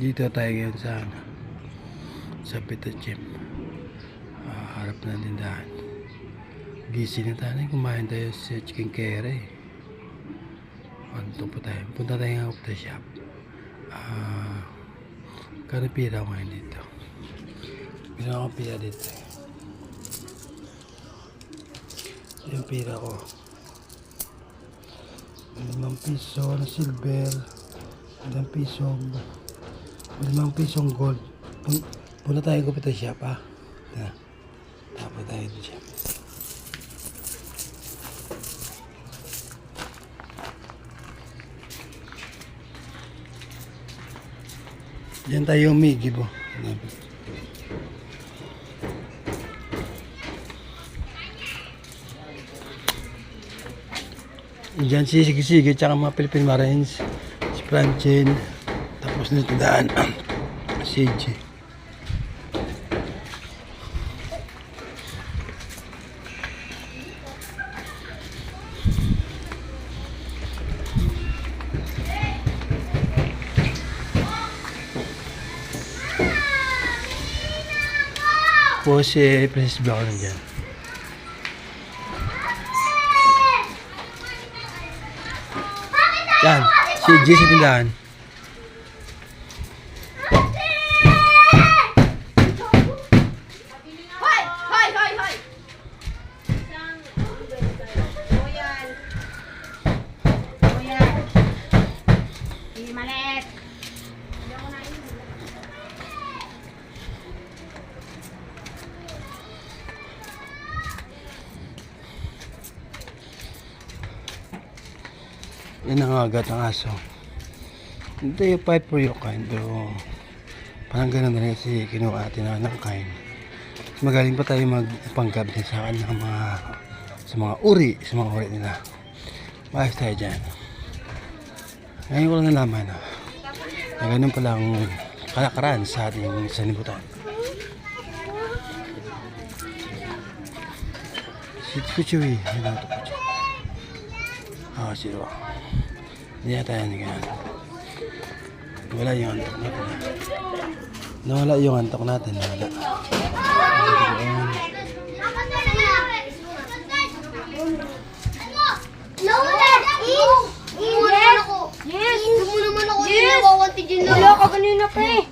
Dito tayo ngayon sa Petachem. Harap na tindahan. Gising na tayo, kumain tayo sa chicken curry. Anto po tayo. Punta tayo ng Opta Shop. Karapira ko ngayon dito. Pila ko pila dito. Yung pila ko. 5 piso na silver. 5 pisong gold. Punta tayo ng Opta Shop Tapos tayo dito siya. Diyan tayo umigib oh. Diyan si Sige-Sige tsaka mga Philippine Marines. Si Franchin. Tapos nito daan. CG. Po si Princess Blanco nandiyan. Yan, si Jesse tindahan. Yan ang agat ng aso. Hindi yung fight for your kind. Pero parang ganun na rin kasi kinuha natin ng kind. Magaling pa tayo magpanggab din sa mga uri nila. Maayos tayo dyan. Ngayon ko lang nalaman na ganun palang kalakaran sa ating sanibutan. Si Kuchewi. Ano ito Kuchewi? Siro. Hindi na tayo ganyan. Wala yung antok natin. Nawala yung antok natin. Nawala. Yes! Gusto mo naman ako din nawawanti dyan na. Wala ka kanina pa eh.